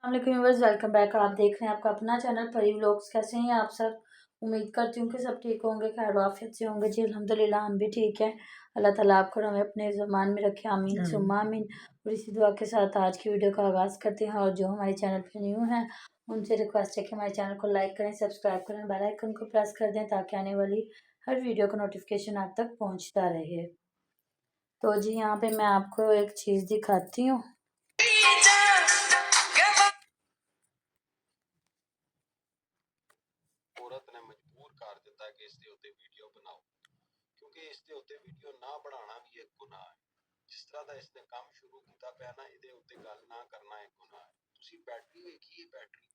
Viewers, welcome back. आप देख रहे हैं आपका अपना चैनल परी व्लॉग्स। कैसे हैं आप सब? उम्मीद करती हूँ कि सब ठीक होंगे, खैर आफियत से होंगे। जी अल्हम्दुलिल्लाह, हम भी ठीक हैं। अल्लाह ताला आपको हमें अपने ज़मान में रखे, आमीन सुम्मा आमीन। और इसी दुआ के साथ आज की वीडियो का आगाज़ करते हैं। और जो हमारे चैनल पर न्यू हैं उनसे रिक्वेस्ट है कि हमारे चैनल को लाइक करें, सब्सक्राइब करें, बेल आइकन को प्रेस कर दें ताकि आने वाली हर वीडियो का नोटिफिकेशन आप तक पहुँचता रहे। तो जी यहाँ पे मैं आपको एक चीज़ दिखाती हूँ। औरत ने मजबूर कर दिता कि इसके उत्ते वीडियो बनाओ, क्योंकि इसके उत्ते वीडियो ना बनाना भी एक गुनाह है। जिस तरह का इसने काम शुरू किया पिया ना, ਇਹਦੇ ਉੱਤੇ ਗੱਲ ਨਾ ਕਰਨਾ ਇੱਕ ਗੁਨਾਹ ਹੈ। ਤੁਸੀਂ ਬੈਟਰੀ ਵੇਖੀ, ਬੈਟਰੀ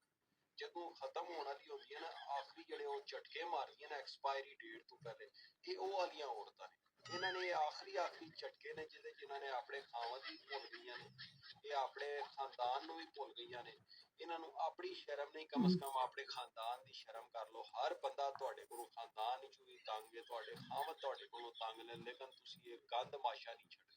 ਜਦੋਂ ਖਤਮ ਹੋਣ ਵਾਲੀ ਹੁੰਦੀ ਹੈ ਨਾ, ਆਖਰੀ ਜਿਹੜੇ ਉਹ ਝਟਕੇ ਮਾਰਦੀਆਂ ਨਾ ਐਕਸਪਾਇਰੀ ਡੇਟ ਤੋਂ ਪਹਿਲੇ, ਇਹ ਉਹ ਵਾਲੀਆਂ ਔਰਤਾਂ ਨੇ। ਇਹਨਾਂ ਨੇ ਆਖਰੀ ਝਟਕੇ ਨੇ ਜਿਨ੍ਹਾਂ ਨੇ ਆਪਣੇ ਖਾਵੰਦ ਵੀ ਭੁੱਲ ਗਈਆਂ ਨੇ, ਇਹ ਆਪਣੇ ਖਾਨਦਾਨ ਨੂੰ ਵੀ ਭੁੱਲ ਗਈਆਂ ਨੇ। ਇਹਨਾਂ ਨੂੰ ਆਪਣੀ ਸ਼ਰਮ ਨਹੀਂ, ਕਮ ਸੇ ਕਮ ਆਪਣੇ ਖਾਨਦਾਨ ਦੀ ਸ਼ਰਮ ਕਰ ਲਓ। ਹਰ ਬੰਦਾ ਤੁਹਾਡੇ ਕੋਲੋਂ ਖਾਨਦਾਨ ਵਿੱਚ ਵੀ ਤੰਗ ਹੈ, ਤੁਹਾਡੇ ਖਾਵੰਦ ਤੁਹਾਡੇ ਕੋਲੋਂ ਤੰਗ ਨੇ, ਲੇਕਿਨ ਤੁਸੀਂ ਇਹ ਗੰਦ ਮਾਸ਼ਾ ਨਹੀਂ ਛੱਡਦੇ।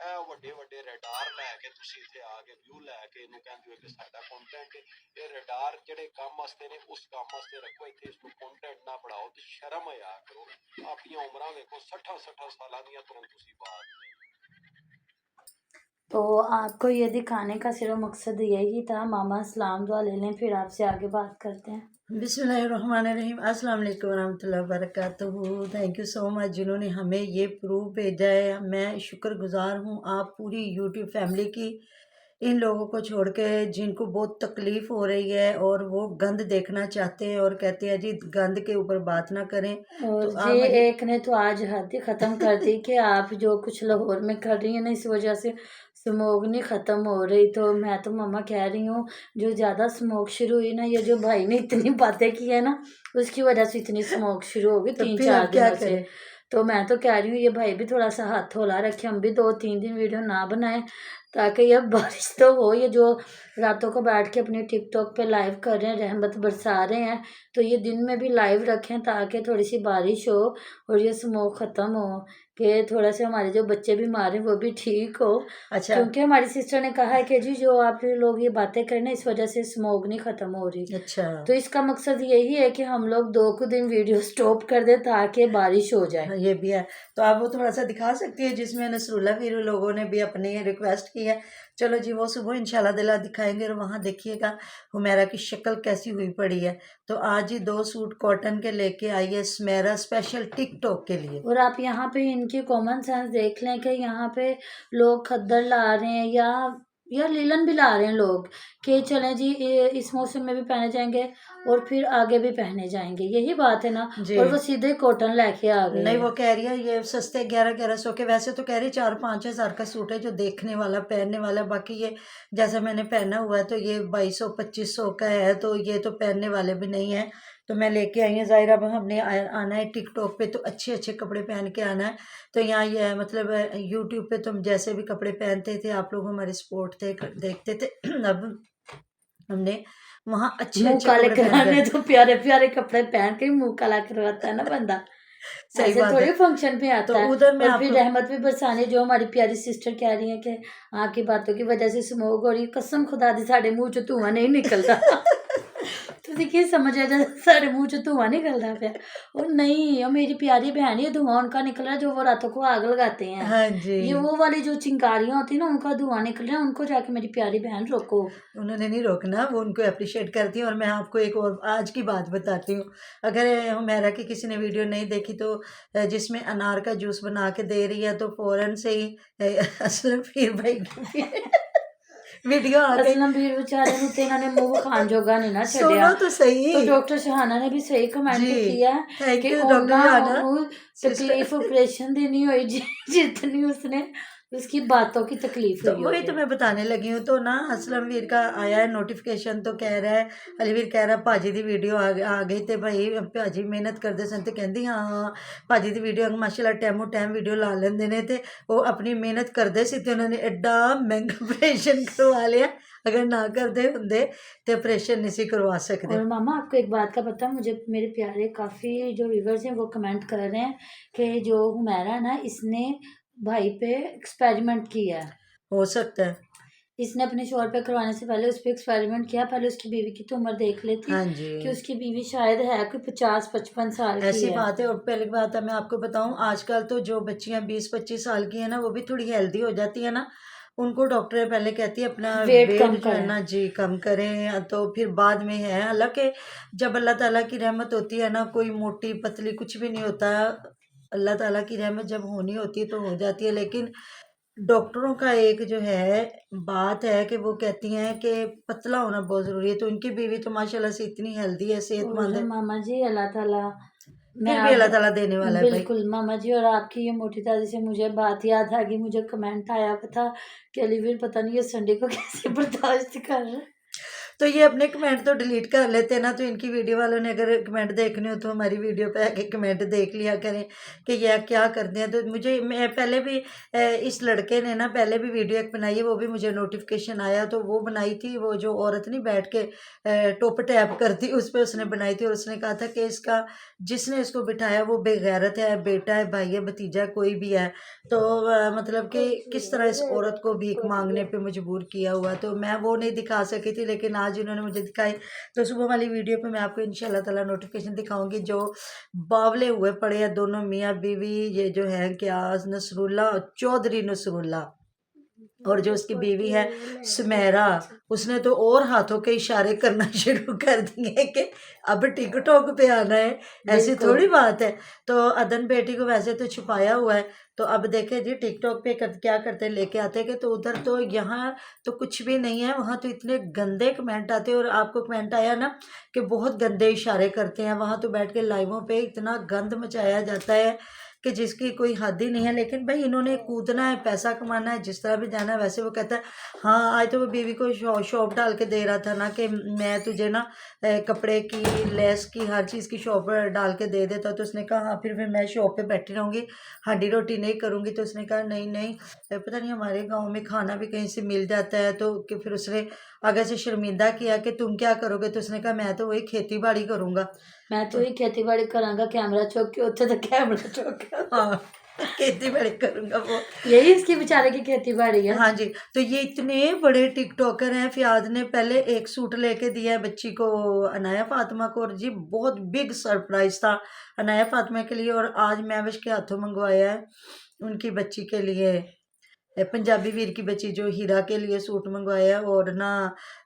ਇਹ ਵੱਡੇ ਵੱਡੇ ਰਡਾਰ ਲੈ ਕੇ ਤੁਸੀਂ ਇੱਥੇ ਆ ਕੇ ਵਿਊ ਲੈ ਕੇ ਇਹਨੂੰ ਕਹਿੰਦੇ ਹੋ ਕਿ ਸਾਡਾ ਕੰਟੈਂਟ। ਇਹ ਰਡਾਰ ਜਿਹੜੇ ਕੰਮ ਵਾਸਤੇ ਨੇ ਉਸ ਕੰਮ ਵਾਸਤੇ ਰੱਖੋ, ਇੱਥੇ ਇਸ ਨੂੰ ਕੰਟੈਂਟ ਨਾ ਬਣਾਓ ਤੇ ਸ਼ਰਮ ਆਇਆ ਕਰੋ। ਆਪਣੀਆਂ ਉਮਰਾਂ ਵੇਖੋ, 60 ਸਾਲਾਂ ਦੀਆਂ ਤੁਰੰਤ ਤੁਸੀਂ ਬਾਤ ਨਹੀਂ। तो आपको ये दिखाने का सिर्फ मकसद यही था। मामा सलाम दुआ ले लें, फिर आपसे आगे बात करते हैं। बिस्मिल्लाहिर्रहमानिर्रहीम, अस्सलाम वालेकुम वरहमतुल्लाहि वबरकातुहू। थैंक यू सो मच जिन्होंने हमें ये प्रूफ भेजा है। मैं शुक्रगुजार हूँ आप पूरी यूट्यूब फैमिली की, इन लोगों को छोड़ के जिनको बहुत तकलीफ़ हो रही है और वो गंद देखना चाहते हैं और कहते हैं जी गंद के ऊपर बात ना करें। और तो जी एक ने तो आज हद ही ख़त्म कर दी कि आप जो कुछ लाहौर में कर रही हैं ना, इस वजह से स्मोक नहीं ख़त्म हो रही। तो मैं तो मम्मा कह रही हूँ, जो ज़्यादा स्मोक शुरू हुई ना, ये जो भाई ने इतनी बातें की है ना, उसकी वजह से इतनी स्मोक शुरू हो गई तो 3-4 दिनों से। तो मैं तो कह रही हूँ ये भाई भी थोड़ा सा हाथ हौला रखे, हम भी 2-3 दिन वीडियो ना बनाएं ताकि अब बारिश तो हो। ये जो रातों को बैठ के अपने टिकटॉक पे लाइव कर रहे हैं, रहमत बरसा रहे हैं, तो ये दिन में भी लाइव रखें ताकि थोड़ी सी बारिश हो और ये स्मोक ख़त्म हो, कि थोड़ा से हमारे जो बच्चे बीमार हैं वो भी ठीक हो। अच्छा, क्योंकि हमारी सिस्टर ने कहा है कि जी जो आप लोग ये बातें करें ना, इस वजह से स्मोक नहीं ख़त्म हो रही। अच्छा, तो इसका मकसद यही है कि हम लोग 2 दिन वीडियो स्टॉप कर दें ताकि बारिश हो जाए। हाँ, ये भी है। तो आप वो थोड़ा सा दिखा सकती है जिसमें नसरुल्ला फिर लोगों ने भी अपनी रिक्वेस्ट की है। चलो जी, वो सुबह इंशाल्लाह दिला दिखाएंगे और वहाँ देखिएगा हुमैरा की शक्ल कैसी हुई पड़ी है। तो आज ही 2 सूट कॉटन के लेके आई है सुमेरा स्पेशल टिकटॉक के लिए। और आप यहाँ पे इनकी कॉमन सेंस देख लें कि यहाँ पे लोग खद्दर ला रहे हैं या लीलन भी ला रहे हैं लोग, कि चलें जी इस मौसम में भी पहने जाएंगे और फिर आगे भी पहने जाएंगे, यही बात है ना। जी। और वो सीधे कॉटन लेके आ गए। नहीं, वो कह रही है ये सस्ते 1100 के, वैसे तो कह रही 4-5 हज़ार का सूट है जो देखने वाला पहनने वाला। बाकी ये जैसा मैंने पहना हुआ है तो ये 2200-2500 का है, तो ये तो पहनने वाले भी नहीं है। तो मैं लेके आई हूँ। ज़ाहिर अब हमने आना है टिकटॉक पे तो अच्छे अच्छे कपड़े पहन के आना है। तो यहाँ ये मतलब यूट्यूब पे तुम जैसे भी कपड़े पहनते थे, आप लोग हमारे सपोर्ट थे, देखते थे। अब हमने वहाँ अच्छे मुंह अच्छे काले कपड़े पहन कराने कर तो प्यारे प्यारे कपड़े पहन के मुंह काला करवाता है ना बंदा। सही ऐसे बात थोड़ी है। फंक्शन पे तो आता है। उधर मैं और फिर आपको रहमत भी बरसाने, जो हमारी प्यारी सिस्टर कह रही है कि आपकी बातों की वजह से स्मोक हो रही। कसम खुदा दी साढ़े मुंह चो धुआं नहीं निकलता। ਤੁਸੀਂ ਕੀ समझ जब सारे मुंह से धुआं निकलता पे और नहीं, ये मेरी प्यारी बहन, ये धुआं उनका निकल रहा है जो वो रातों को आग लगाते हैं। हाँ जी, ये वो वाली जो चिंगारियां होती है ना, उनका धुआं निकल रहा है, उनको जाके मेरी प्यारी बहन रोको। उन्होंने नहीं रोकना, वो उनको अप्रिशिएट करती हैं। और मैं आपको एक और आज की बात बताती हूँ। अगर हुमैरा की किसी ने वीडियो नहीं देखी तो जिसमें अनार का जूस बना के दे रही है, तो फ़ौरन से ही असलम पीर भाई की वीडियो आ गई। असलम भीड़ बेचारे नु ते इन्होंने मुंह खान जोगा नहीं ना सुनो छड़िया। तो सही। तो डॉक्टर शहाना ने भी सही कमेंट जी, किया थैंक कि यू डॉक्टर शहाना। तकलीफ ऑपरेशन दी नहीं हुई जितनी उसने उसकी बातों की तकलीफ तो हुई वही तो होगी। मैं बताने लगी हूँ। तो ना असलम वीर का आया है नोटिफिकेशन, तो कह रहा है अलीवीर कह रहा भाजी दी वीडियो आ गई। तो भाई भाजी मेहनत करते सन तो कहती हाँ भाजी दी वीडियो माशाल्लाह टाइमो टाइम वीडियो ला लेंदे ने। ते वो अपनी मेहनत करते सी ते उन्होंने एडा महंगा ऑपरेशन करवा लिया। अगर ना करते होंगे तो ऑपरेशन नहीं सी करवा सकते। और मामा आपको एक बात का पता है, मुझे मेरे प्यारे काफ़ी जो व्यूवर्स हैं वो कमेंट कर रहे हैं कि जो हुमैरा ना, इसने भाई पे एक्सपेरिमेंट किया है। हो सकता है। इसने अपने शोहर पे करवाने से पहले उस पर एक्सपेरिमेंट किया, पहले उसकी बीवी की तो उम्र देख लेती हाँ कि जी, उसकी बीवी शायद है कोई 50-55 साल की ऐसी है। बात है। और पहली बात है, मैं आपको बताऊं, आजकल तो जो बच्चियां 20-25 साल की है ना, वो भी थोड़ी हेल्दी हो जाती है ना, उनको डॉक्टर पहले कहती है अपना वेट वेट कम जो है करें। ना जी कम करें, तो फिर बाद में है। हालांकि जब अल्लाह ताला की रहमत होती है ना, कोई मोटी पतली कुछ भी नहीं होता। अल्लाह ताला की रहमत जब होनी होती है तो हो जाती है। लेकिन डॉक्टरों का एक जो है बात है कि वो कहती हैं कि पतला होना बहुत ज़रूरी है। तो उनकी बीवी तो माशाल्लाह से इतनी हेल्दी है, सेहतमंद और है, मामा जी अल्लाह ताला, मैं फिर भी अब अल्लाह ताला देने वाला है भाई। बिल्कुल मामा जी, और आपकी ये मोटी दादी से मुझे बात याद आ गई, मुझे कमेंट आया था कि अलीवीर पता नहीं ये संडे को कैसे बर्दाश्त कर रहा है। तो ये अपने कमेंट तो डिलीट कर लेते हैं ना, तो इनकी वीडियो वालों ने अगर कमेंट देखने हो तो हमारी वीडियो पे आके कमेंट देख लिया करें कि ये क्या करते हैं। तो मुझे, मैं पहले भी इस लड़के ने ना पहले भी वीडियो एक बनाई है, वो भी मुझे नोटिफिकेशन आया, तो वो बनाई थी, वो जो औरत नहीं बैठ के टोप टैप करती, उस पर उसने बनाई थी। और उसने कहा था कि इसका जिसने इसको बिठाया वो बेगैरत है, बेटा है, भाई है, भतीजा कोई भी है। तो मतलब कि किस तरह इस औरत को भीख मांगने पे मजबूर किया हुआ। तो मैं वो नहीं दिखा सकी थी, लेकिन आज इन्होंने मुझे दिखाई। तो सुबह वाली वीडियो पे मैं आपको इंशाल्लाह ताला नोटिफिकेशन दिखाऊंगी। जो बावले हुए पड़े हैं दोनों मियाँ बीवी, ये जो है क्या, नसरुल्ला, चौधरी नसरुल्ला, और जो उसकी बीवी है सुमेरा, उसने तो और हाथों के इशारे करना शुरू कर दिए कि अब टिकटॉक पे आना है। ऐसी बिल्कुल। थोड़ी बात है। तो अदन बेटी को वैसे तो छुपाया हुआ है, तो अब देखे जी टिकटॉक पे क्या करते हैं, लेके आते हैं कि तो उधर तो, यहाँ तो कुछ भी नहीं है, वहाँ तो इतने गंदे कमेंट आते हैं। और आपको कमेंट आया ना कि बहुत गंदे इशारे करते हैं, वहाँ तो बैठ के लाइवों पे इतना गंद मचाया जाता है कि जिसकी कोई हद ही नहीं है। लेकिन भाई इन्होंने कूदना है, पैसा कमाना है, जिस तरह भी जाना है। वैसे वो कहता है, हाँ आज तो वो बीवी को शॉप डाल के दे रहा था ना कि मैं तुझे ना कपड़े की, लेस की, हर चीज़ की शॉप डाल के दे देता। तो उसने कहा हाँ, फिर मैं शॉप पे बैठी रहूँगी, हांडी रोटी नहीं करूँगी। तो उसने कहा नहीं नहीं, पता नहीं हमारे गाँव में खाना भी कहीं से मिल जाता है। तो कि फिर उसने आगे से शर्मिंदा किया कि तुम क्या करोगे। तो उसने कहा मैं तो वही खेती बाड़ी करूँगा। मैं तो ही खेतीबाड़ी करांगा, कैमरा चौक के उत्ते तो कैमरा चौक के उत्ते। हाँ, खेती बाड़ी करूँगा वो। यही इसके बेचारे की खेतीबाड़ी है। हाँ जी, तो ये इतने बड़े टिकटॉकर हैं। फ़ियाज़ ने पहले एक सूट लेके दिया है बच्ची को, अनाया फ़ातिमा को, और जी बहुत बिग सरप्राइज़ था अनाया फ़ातिमा के लिए। और आज महविश के हाथों मंगवाया है उनकी बच्ची के लिए, पंजाबी वीर की बच्ची जो हीरा के लिए सूट मंगवाया। और ना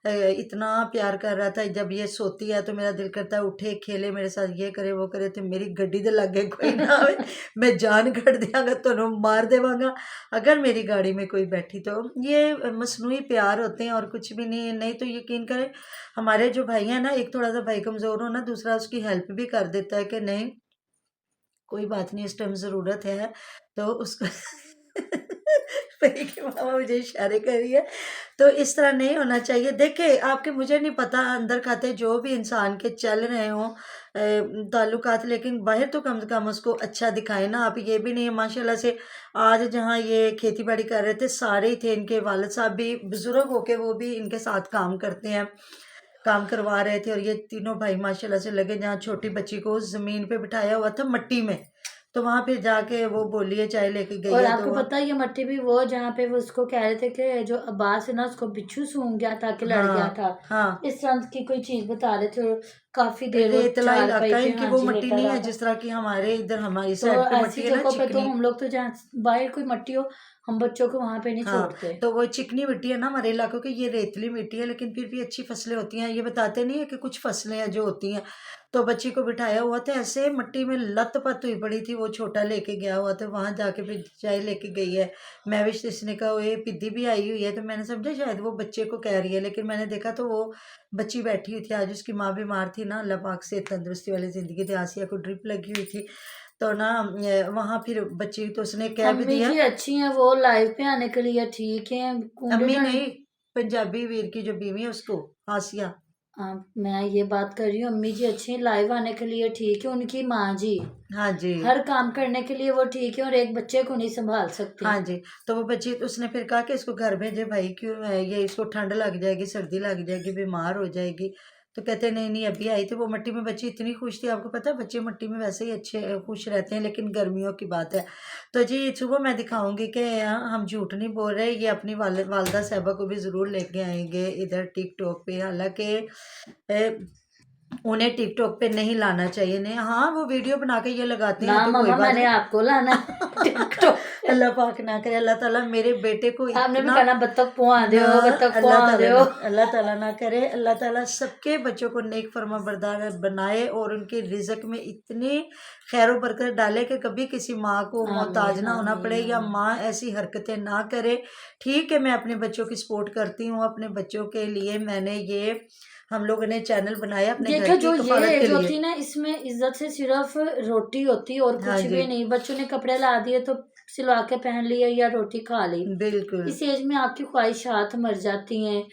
इतना प्यार कर रहा था। जब ये सोती है तो मेरा दिल करता है उठे खेले मेरे साथ, ये करे वो करे। तो मेरी गड्डी दे लागे कोई ना आवे, मैं जान कट दियांगा, तुहानू मार देवांगा अगर मेरी गाड़ी में कोई बैठी। तो ये मसनूई प्यार होते हैं और कुछ भी नहीं। नहीं तो यकीन करें, हमारे जो भाई हैं ना, एक थोड़ा सा भाई कमज़ोर हो ना, दूसरा उसकी हेल्प भी कर देता है कि नहीं कोई बात नहीं, इस टाइम ज़रूरत है तो उसको परी की मामा मुझे इशारे कर रही है। तो इस तरह नहीं होना चाहिए। देखिए आपके, मुझे नहीं पता अंदर खाते जो भी इंसान के चल रहे हों ताल्लुकात, लेकिन बाहर तो कम से कम उसको अच्छा दिखाए ना। आप ये भी नहीं है माशाल्लाह से, आज जहाँ ये खेती बाड़ी कर रहे थे सारे ही थे, इनके वालिद साहब भी बुज़ुर्ग होके वो भी इनके साथ काम करते हैं, काम करवा रहे थे। और ये तीनों भाई माशाल्लाह से लगे। जहाँ छोटी बच्ची को ज़मीन पे बिठाया हुआ था मट्टी में, तो वहाँ फिर जाके वो बोली है चाय लेके गई और है। तो आपको वहाँ, पता है ये मट्टी भी वो जहाँ पे वो उसको कह रहे थे कि जो अब्बास है ना उसको बिच्छू सूंघ गया था कि लड़ गया हाँ था, हाँ, इस तरह की कोई चीज बता रहे थे। और काफी देर वो रेतला चारपाई इलाका है पे, इनकी, हाँ वो जी, मट्टी लेटा नहीं रहा है था। जिस तरह की हमारे इधर हमारी तो साइड पे ऐसी मट्टी है ना, जगहों पे तो चिकनी। हम लोग तो जहाँ बाहर कोई मट्टी हो हम बच्चों को वहां पे नहीं हाँ, छोड़ते। तो वो चिकनी मिट्टी है ना हमारे इलाकों की, ये रेतली मिट्टी है, लेकिन फिर भी अच्छी फसलें होती हैं। ये बताते नहीं है कि कुछ फसलें हैं जो होती हैं। तो बच्ची को बिठाया हुआ था, ऐसे मट्टी में लत पत हुई पड़ी थी, वो छोटा लेके गया हुआ था, वहां जाके फिर चाय लेके गई है। मैं भी इसने कहा ये पिद्दी भी आई हुई है, तो मैंने समझा शायद वो बच्चे को कह रही है, लेकिन मैंने देखा तो वो बच्ची बैठी हुई थी। आज उसकी माँ बीमार थी ना, अल्लाह पाक से तंदुरुस्ती वाली ज़िंदगी थी, आसिया को ड्रिप लगी हुई थी। तो ना वहाँ फिर बच्ची, तो उसने कह भी अम्मी दिया। जी अच्छी हैं, वो लाइव पे आने के लिए ठीक है। कूड़े अम्मी डंड, नहीं, पंजाबी वीर की जो बीवी है उसको, आसिया। मैं ये बात कर रही हूँ, अम्मी जी अच्छी हैं, लाइव आने के लिए ठीक है। उनकी माँ जी हाँ जी, हर काम करने के लिए वो ठीक है, और एक बच्चे को नहीं संभाल सकती। हाँ जी। तो वो बच्ची, तो उसने फिर कहा कि इसको घर भेजे भाई, क्यों है ये, इसको ठंड लग जाएगी, सर्दी लग जाएगी, बीमार हो जाएगी। तो कहते नहीं नहीं अभी आई थी। वो मट्टी में बच्ची इतनी खुश थी, आपको पता है बच्चे मट्टी में वैसे ही अच्छे खुश रहते हैं, लेकिन गर्मियों की बात है। तो जी सुबह मैं दिखाऊंगी कि हम झूठ नहीं बोल रहे, ये अपनी वालदा साहबा को भी ज़रूर लेके आएंगे इधर टिकटॉक पे। हालांकि उन्हें टिकटॉक पे नहीं लाना चाहिए, नहीं हाँ वो वीडियो बना के ये लगाते हैं ना तो कोई मामा बात मैंने नहीं। आपको लाना टिकटॉक अल्लाह पाक ना करे, अल्लाह ताला मेरे बेटे को आपने भी इतना कहना बत्तख पुआ दो ना, बत्तख अल्लाह पुआ ताला दो। अल्लाह ताला ना करे, अल्लाह ताला सबके बच्चों को नेक फरमा बरदार बनाए और उनके रिज़्क में इतनी खैर बरकत डाले कि कभी किसी माँ को मोहताज आमीन ना होना आमीन पड़े, या आमीन। माँ ऐसी हरकतें ना करे। ठीक है मैं अपने बच्चों की सपोर्ट करती हूँ, अपने बच्चों के लिए मैंने ये हम लोगों ने चैनल बनाया अपने घर देखो की जो कफालत ये के जो लिए। होती ना, इसमें इज्जत से सिर्फ रोटी होती है और हाँ कुछ जी भी नहीं। बच्चों ने कपड़े ला दिए तो सिलवा के पहन लिए या रोटी खा ली। बिल्कुल। इस एज में आपकी ख्वाहिशात मर जाती हैं,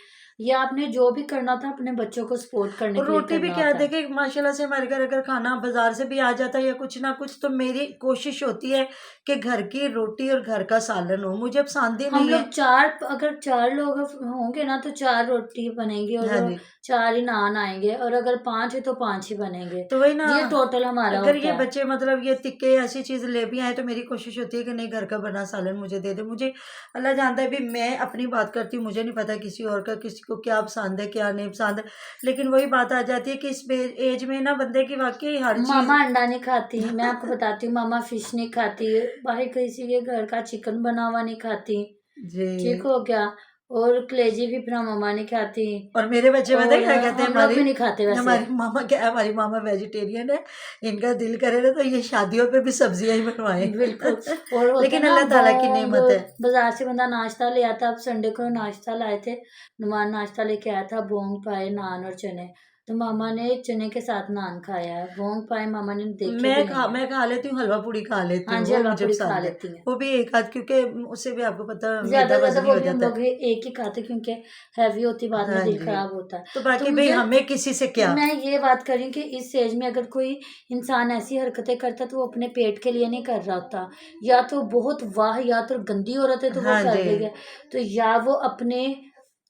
या आपने जो भी करना था अपने बच्चों को सपोर्ट करने और के लिए रोटी भी करना क्या होता है। देखे माशाल्लाह से हमारे घर अगर खाना बाजार से भी आ जाता है या कुछ ना कुछ, तो मेरी कोशिश होती है कि घर की रोटी और घर का सालन हो, मुझे पसंद ही हम नहीं है। लोग अगर 4 लोग होंगे ना तो 4 रोटी बनेंगी हाँ और जी 4 ही नान आएंगे, और अगर 5 है तो 5 ही बनेंगे। तो वही ना, ये टोटल हमारा अगर होता ये है। बच्चे मतलब ये तिक्के ऐसी चीज ले भी आए तो मेरी कोशिश होती है कि नहीं घर का बना सालन मुझे दे दे। मुझे अल्लाह जानता है भी मैं अपनी बात करती हूँ, मुझे नहीं पता किसी और का किसी को क्या पसंद है क्या नहीं पसंद, लेकिन वही बात आ जाती है कि इस एज में ना बंदे की वाकई हर चीज मामा अंडा नहीं खाती, मैं आपको बताती हूँ। मामा फिश नहीं खाती, बाहर किसी के घर का चिकन बना हुआ नहीं खाती, ठीक जी। हो गया। और कलेजी भी फिर मामा नहीं खाती। और मेरे बच्चे पता है और क्या कहते हैं, हम लोग भी नहीं खाते वैसे। हमारी मामा क्या है, हमारी मामा वेजिटेरियन है, इनका दिल करे ना तो ये शादियों पे भी सब्जियां ही बनवाए। बिल्कुल। और होता है लेकिन ना अल्लाह ताला की बोंग, नेमत है। बाजार से बंदा नाश्ता ले आता। अब संडे को नाश्ता लाए थे, नुमान नाश्ता लेके आया था, बोंग पाए नान और चने। तो मामा ने चने के साथ नान खाया है, बोंग पाए मामा ने देखे भी नहीं है। मैं खा लेती हूँ, हलवा पूड़ी खा लेती हाँ हूँ, जी, वो हलवा मुझे पूड़ी खा पसंद है। लेती है। वो भी एक आध, क्योंकि उससे भी आपको पता ज्यादा मैदा ज्यादा वजनी वो हो भी हम जाता लोग है। एक ही खाते, क्योंकि हैवी होती बाद में हाँ दिल जी खराब होता है। तो तो बाकी भाई मुझे हमें किसी से क्या। मैं ये बात कर रही हूँ कि इस एज में अगर कोई इंसान ऐसी हरकतें करता है तो वो अपने पेट के लिए नहीं कर रहा होता, या तो बहुत वाह या तो गंदी औरत है तो वो हाँ कर जी देगा, तो या वो अपने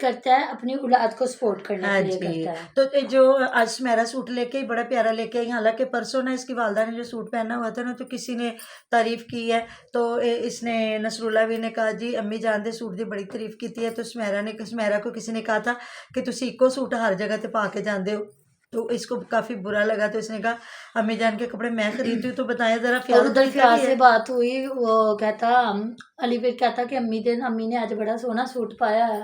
करता है अपनी औलाद को सपोर्ट करने हाँ के लिए जी करता है। तो ये जो आज मेरा सूट लेके बड़ा प्यारा लेके आई, हालांकि परसों ना इसकी वालदा ने जो सूट पहना हुआ था ना तो किसी ने तारीफ की है, तो इसने नसरुल्ला भी ने कहा जी अम्मी जान दे सूट की बड़ी तारीफ की है। तो सुमेरा को किसी ने कहा था कि तुसी इको सूट हर जगह ते पा के जाते हो, तो इसको काफी बुरा लगा। तो इसने कहा अम्मी जान के कपड़े मैं खरीदती हूँ, तो बताया जरा और फ्याज उधर खरीदा फ्याज भी से है। बात हुई, वो कहता अलीवीर कहता कि अम्मी ने आज बड़ा सोना सूट पाया है।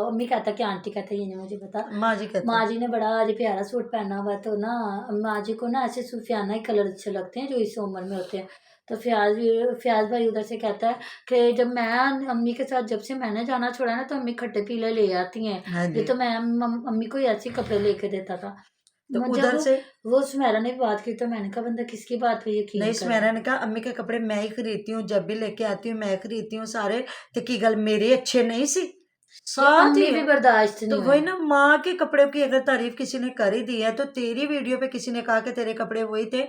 अम्मी कहता कि आंटी कहता ये नहीं मुझे पता, माँ जी कहते माँ हैं। जी ने बड़ा आज प्यारा सूट पहना हुआ है। तो ना माँ जी को ना ऐसे सूफियाना ही कलर अच्छे लगते हैं जो इस उम्र में होते हैं। तो फ्याज भाई उधर से कहता है कि जब मैं अम्मी के साथ जब से मैंने जाना छोड़ा ना तो अम्मी खट्टे पीले ले आती हैं, हाँ ये जी तो मैं अम्मी को ही ऐसे कपड़े लेके देता था। तो जब उधर से वो सुमेरा ने भी बात की तो मैंने कहा बंदा किसकी बात पे यकीन नहीं, करे। सुमेरा ने कहा अम्मी के कपड़े मैं ही खरीदती हूँ, जब भी लेके आती हूँ मैं खरीदती हूँ सारे, तो की गल मेरे अच्छे नहीं सी कि साथ ही अम्मी भी है। बर्दाश्त तो नहीं वही हुई। ना, माँ के कपड़े की अगर तारीफ किसी ने कर ही दी है तो तेरी वीडियो पे किसी ने कहा कि तेरे कपड़े वही थे,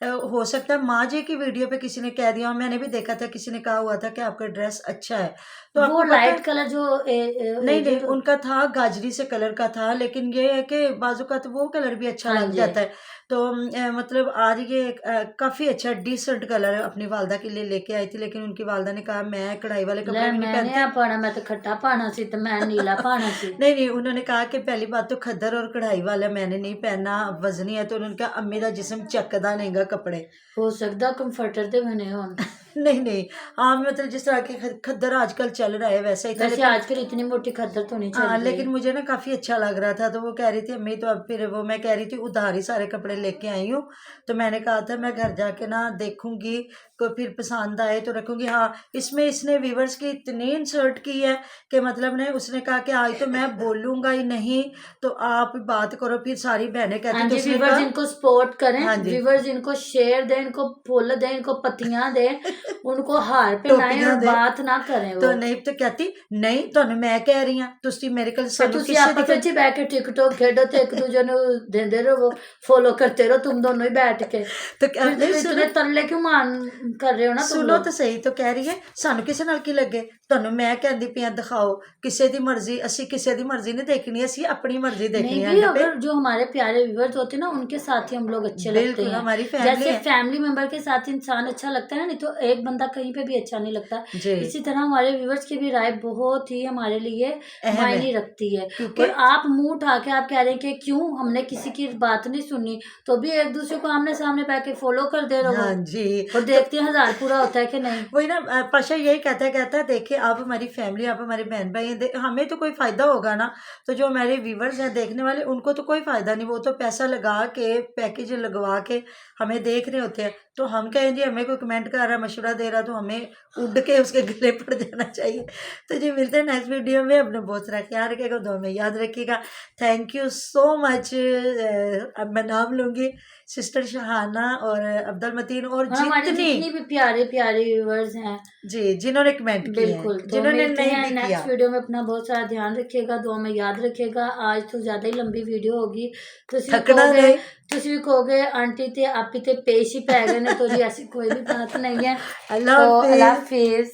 हो सकता है माँ जी की वीडियो पे किसी ने कह दिया, मैंने भी देखा था किसी ने कहा हुआ था कि आपका ड्रेस अच्छा है। तो वो आपको पता लाइट है कलर जो नहीं नहीं एजेड। उनका था गाजरी से कलर का था, लेकिन ये है कि बाजू का तो वो कलर भी अच्छा हाँ लग जी, जाता है। तो मतलब आज ये काफी अच्छा डिसेंट कलर अपनी वालदा के लिए लेके आई थी, लेकिन उनकी वालदा ने कहा मैं कढ़ाई वाले ले कपड़े भी नहीं मैंने पहनती। आ पाना, मैं तो खट्टा पाना सी तो मैं नीला पाना सी। नहीं नहीं उन्होंने कहा कि पहली बात तो खद्दर और कढ़ाई वाला मैंने नहीं पहना, वजनी है। तो उन्होंने कहा अम्मी का जिस्म चकदा नहींगा कपड़े। हो सकता कंफर्टर दे बने होन। नहीं नहीं हाँ मतलब जिस तरह के खद्दर आजकल चल रहा है वैसा ही था, वैसे लेकिन आजकल इतनी मोटी खद्दर तो नहीं चल हाँ रही। लेकिन मुझे ना काफी अच्छा लग रहा था। तो वो कह रही थी अम्मी, तो अब फिर वो मैं कह रही थी उधार ही सारे कपड़े लेके आई हूँ, तो मैंने कहा था मैं घर जाके ना देखूंगी को फिर पसंद आए तो रखूंगी। हाँ इसमें इसने व्यूवर्स की इतनी इंसर्ट की है कि मतलब ने उसने कहा कि आज तो मैं बोलूंगा ही नहीं, तो आप बात करो। फिर सारी बहनें कहती हाँ तो जी, उसने व्यूवर्स कहा इनको सपोर्ट करें, हाँ जी व्यूवर्स इनको शेयर दें, इनको फुल दें, इनको पत्तियां दें, उनको हार पहनाएं टोपियां और दे। बात ना करें तो वो। नहीं तो कहती नहीं ਤੁਹਾਨੂੰ मैं कह रही हाँ ਤੁਸੀਂ ਮੇਰੇ ਕੋਲ फिर ਸਾਨੂੰ तुसी ਕਿਸੇ आपस ਦੀ ਵਿੱਚ बैठ के टिकटॉक खेडो तो एक दूजे नु देंदे रहो, फॉलो करते रहो तुम दोनों ही बैठ के। तो फिर नहीं तुम सुनो इतने तरले क्यों मान कर रहे हो ना तुम सुनो लोग। तो सही। तो कह रही है ਸਾਨੂੰ ਕਿਸੇ ਨਾਲ ਕੀ ਲੱਗੇ, ਤੁਹਾਨੂੰ ਮੈਂ ਕਹਿੰਦੀ ਪਈ ਆ ਦਿਖਾਓ ਕਿਸੇ ਦੀ ਮਰਜ਼ੀ, ਅਸੀਂ ਕਿਸੇ ਦੀ ਮਰਜ਼ੀ नहीं देखनी, ਅਸੀਂ अपनी मर्जी देखनी नहीं है भी end पे। अगर जो हमारे प्यारे व्यूवर्स होते हैं ना उनके साथ ही हम लोग अच्छे लगते बिल्कुल हैं। हमारी फैमिली जैसे है फैमिली मेंबर के साथ इंसान अच्छा लगता है ना, नहीं तो एक बंदा कहीं पे भी अच्छा नहीं लगता। जी, इसी तरह हमारे व्यूवर्स की भी राय बहुत ही हमारे लिए अहम है मायने रखती है। क्योंकि और आप मुंह उठा के आप कह रहे हैं कि क्यों हमने किसी की बात नहीं सुनी, तो भी एक दूसरे को आमने सामने बैठ के फॉलो कर दे रहो हाँ जी। और देखते हैं 1000 पूरा होता है कि नहीं। वही ना पाशा यही कहता है देखिए आप हमारी फैमिली, आप हमारे बहन भाई हैं, हमें तो कोई फ़ायदा होगा ना, तो जो हमारे व्यूवर्स हैं देखने वाले उनको तो कोई फ़ायदा नहीं, वो तो पैसा लगा के पैकेज लगवा के हमें देख रहे होते हैं। तो हम कहें जी हमें कोई कमेंट कर रहा है, मशवरा दे रहा, तो हमें उड़ के उसके गले पड़ जाना चाहिए। तो जी मिलते हैं नेक्स्ट वीडियो में, अपना बहुत सारा ख्याल रखिएगा, दुआ में याद रखिएगा। Thank you so much. अब मैं नाम लूँगी सिस्टर शहाना और अब्दुल मतीन और हमारे जितनी जितनी भी प्यारे प्यारे व्यूवर्स हैं, जी जिन्होंने कमेंट किए हैं, बिल्कुल। तो जिन्होंने मिलते नहीं हैं भी किया, नेक्स्ट वीडियो में। अपना बहुत सारा ध्यान रखिएगा, दुआ में याद रखिएगा। आज तो ज़्यादा ही लंबी वीडियो होगी, थकना नहीं। ਤੁਸੀਂ ਵੀ ਕਹੋਗੇ ਆਂਟੀ ਤੇ ਆਪੀ ਤੇ ਪੇਸ਼ ਹੀ ਪੈ ਗਏ ਨੇ, तो जी ऐसी कोई भी बात नहीं है। अल्लाह तो हाफिज। अल्लाह हाफिज।